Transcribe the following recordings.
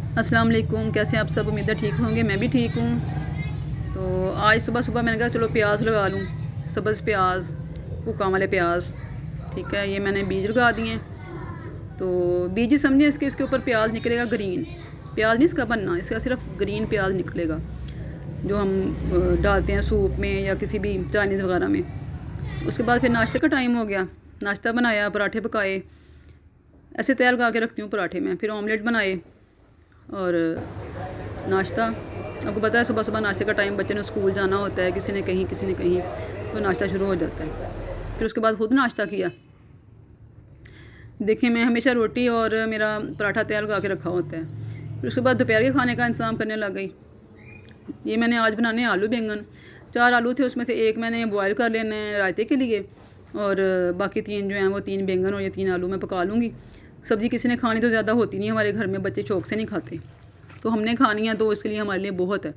अस्सलाम वालेकुम, कैसे हैं आप सब। उम्मीद है ठीक होंगे, मैं भी ठीक हूँ। तो आज सुबह सुबह मैंने कहा चलो प्याज लगा लूँ, सब्ज़ प्याज, भुक्का वाले प्याज। ठीक है, ये मैंने बीज लगा दिए हैं। तो बीज ही समझिए, इसके ऊपर प्याज निकलेगा ग्रीन। प्याज नहीं इसका बनना, इसका सिर्फ ग्रीन प्याज निकलेगा जो हम डालते हैं सूप में या किसी भी चाइनीज़ वगैरह में। उसके बाद फिर नाश्ते का टाइम हो गया, नाश्ता बनाया, पराठे पकाए। ऐसे तेल लगा के रखती हूँ पराठे में, फिर ऑमलेट बनाए और नाश्ता। आपको पता है सुबह सुबह नाश्ते का टाइम, बच्चे ने स्कूल जाना होता है, किसी ने कहीं, तो नाश्ता शुरू हो जाता है। फिर उसके बाद खुद नाश्ता किया। देखिए, मैं हमेशा रोटी और मेरा पराठा तैयार लगा के रखा होता है। फिर उसके बाद दोपहर के खाने का इंतज़ाम करने लग गई। ये मैंने आज बनाने आलू बैंगन। 4 आलू थे, उसमें से एक मैंने बॉयल कर लेने हैं रायते के लिए, और बाकी 3 जो हैं वो 3 बैंगन और ये 3 आलू मैं पका लूँगी। सब्ज़ी किसी ने खानी तो ज़्यादा होती नहीं हमारे घर में, बच्चे शौक से नहीं खाते, तो हमने खानी है तो इसके लिए हमारे लिए बहुत है।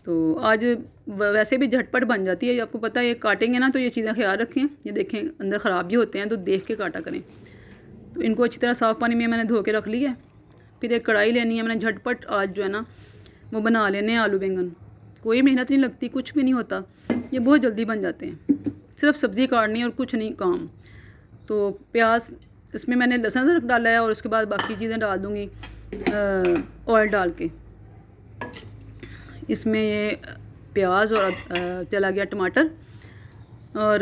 तो आज वैसे भी झटपट बन जाती है। आपको पता है, ये काटेंगे ना तो ये चीज़ें ख्याल रखें, ये देखें अंदर ख़राब भी होते हैं, तो देख के काटा करें। तो इनको अच्छी तरह साफ़ पानी में मैंने धो के रख लिया है। फिर एक कढ़ाई लेनी है, मैंने झटपट आज जो है ना वो बना लेने हैं आलू बैंगन। कोई मेहनत नहीं लगती, कुछ भी नहीं होता, ये बहुत जल्दी बन जाते हैं। सिर्फ सब्ज़ी काटनी है और कुछ नहीं काम। तो प्याज, इसमें मैंने लहसुन अदरक डाला है और उसके बाद बाकी चीज़ें डाल दूँगी ऑयल डाल के। इसमें ये प्याज और चला गया टमाटर और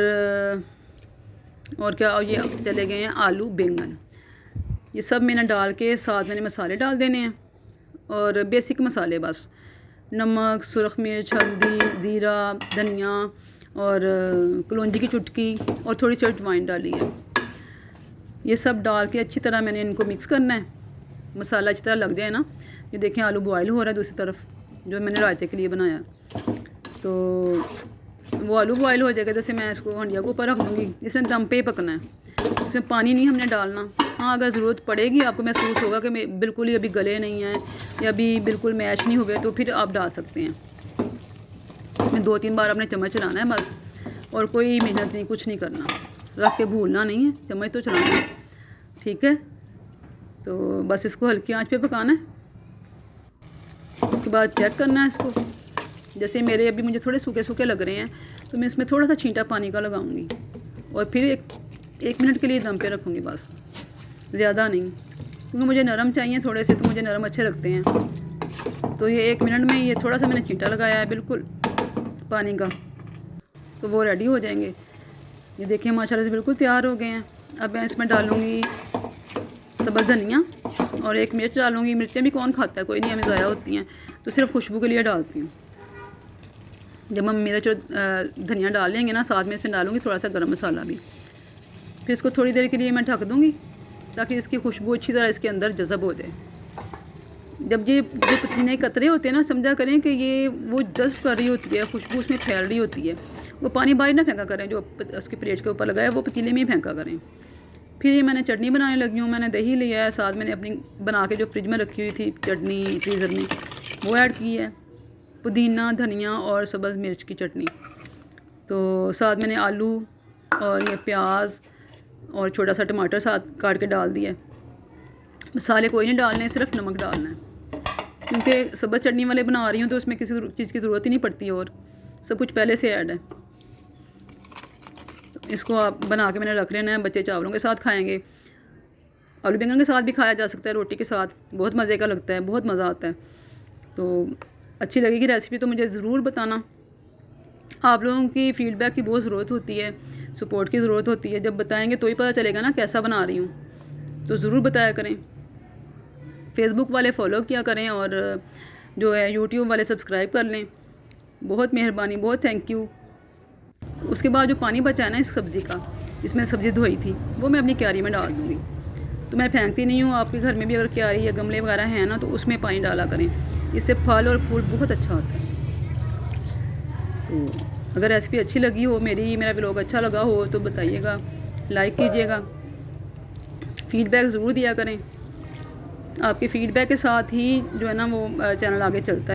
क्या, और ये चले गए हैं आलू बैंगन। ये सब मैंने डाल के साथ मैंने मसाले डाल देने हैं, और बेसिक मसाले बस नमक, सुरख मिर्च, हल्दी, ज़ीरा, धनिया और कलौंजी की चुटकी और थोड़ी सी अजवाइन डाली है। ये सब डाल के अच्छी तरह मैंने इनको मिक्स करना है। मसाला अच्छी तरह लग जाए ना। ये देखें आलू बॉयल हो रहा है दूसरी तरफ, जो मैंने रायते के लिए बनाया। तो वो आलू बॉयल हो जाएगा, जैसे मैं इसको हंडिया के ऊपर रख दूँगी। इसमें दम पे पकना है, इसमें पानी नहीं हमने डालना। हाँ, अगर ज़रूरत पड़ेगी, आपको महसूस होगा कि बिल्कुल ही अभी गले नहीं हैं या अभी बिल्कुल मैच नहीं हुए, तो फिर आप डाल सकते हैं। इसमें 2-3 बार आपने चम्मच चलाना है बस, और कोई मेहनत नहीं, कुछ नहीं करना, रख के भूलना नहीं है, चम्मच तो चलाना है। ठीक है, तो बस इसको हल्की आंच पे पकाना है। उसके बाद चेक करना है इसको। जैसे मेरे अभी मुझे थोड़े सूखे सूखे लग रहे हैं, तो मैं इसमें थोड़ा सा छींटा पानी का लगाऊंगी और फिर एक मिनट के लिए दम पे रखूँगी, बस ज़्यादा नहीं, क्योंकि मुझे नरम चाहिए थोड़े से, तो मुझे नरम अच्छे लगते हैं। तो ये 1 मिनट में ये थोड़ा सा मैंने छींटा लगाया है बिल्कुल पानी का, तो वो रेडी हो जाएंगे। ये देखिए माशाल्लाह से बिल्कुल तैयार हो गए हैं। अब मैं इसमें डालूँगी सब्ज़ धनिया और 1 मिर्च डालूँगी। मिर्चें भी कौन खाता है, कोई नहीं, हमें ज़ाया होती हैं, तो सिर्फ खुशबू के लिए डालती हूँ। जब हम मिर्च और धनिया डाल लेंगे ना, साथ में इसमें डालूँगी थोड़ा सा गरम मसाला भी। फिर इसको थोड़ी देर के लिए मैं ढक दूँगी, ताकि इसकी खुशबू अच्छी तरह इसके अंदर जज़ब हो जाए। जब ये जो पसीने कतरे होते हैं ना, समझा करें कि ये वो जज़ब कर रही होती है, खुशबू उसमें फैल रही होती है। वो पानी बाहर ना फेंका करें, जो उसकी प्लेट के ऊपर लगाया वो पतीले में ही फेंका करें। फिर ये मैंने चटनी बनाने लगी हूँ। मैंने दही लिया है, साथ मैंने अपनी बना के जो फ्रिज में रखी हुई थी चटनी फ्रीज़र में, वो ऐड की है। पुदीना, धनिया और सब्ज़ मिर्च की चटनी। तो साथ मैंने आलू और ये प्याज और छोटा सा टमाटर साथ काट के डाल दिया। मसाले कोई नहीं डालने, सिर्फ नमक डालना है, क्योंकि सब्ज़ चटनी वाले बना रही हूँ तो उसमें किसी चीज़ की ज़रूरत ही नहीं पड़ती, और सब कुछ पहले से ऐड है। तो इसको आप बना के मैंने रख लेना है। बच्चे चावलों के साथ खाएँगे, आलू बैंगन के साथ भी खाया जा सकता है, रोटी के साथ, बहुत मज़े का लगता है, बहुत मज़ा आता है। तो अच्छी लगेगी रेसिपी तो मुझे ज़रूर बताना। आप लोगों की फ़ीडबैक की बहुत ज़रूरत होती है, सपोर्ट की ज़रूरत होती है। जब बताएंगे तो ही पता चलेगा ना कैसा बना रही हूँ, तो ज़रूर बताया करें। फेसबुक वाले फॉलो किया करें, और जो है यूट्यूब वाले सब्सक्राइब कर लें। बहुत मेहरबानी, बहुत थैंक यू। उसके बाद जो पानी बचा है ना इस सब्ज़ी का, इसमें सब्ज़ी धोई थी, वो मैं अपनी क्यारी में डाल दूँगी। तो मैं फेंकती नहीं हूँ। आपके घर में भी अगर क्यारी या गमले वगैरह हैं ना, तो उसमें पानी डाला करें, इससे फल और फूल बहुत अच्छा होता है। तो अगर रेसिपी अच्छी लगी हो, मेरा व्लॉग अच्छा लगा हो, तो बताइएगा, लाइक कीजिएगा, फ़ीडबैक ज़रूर दिया करें। आपके फ़ीडबैक के साथ ही जो है ना वो चैनल आगे चलता है।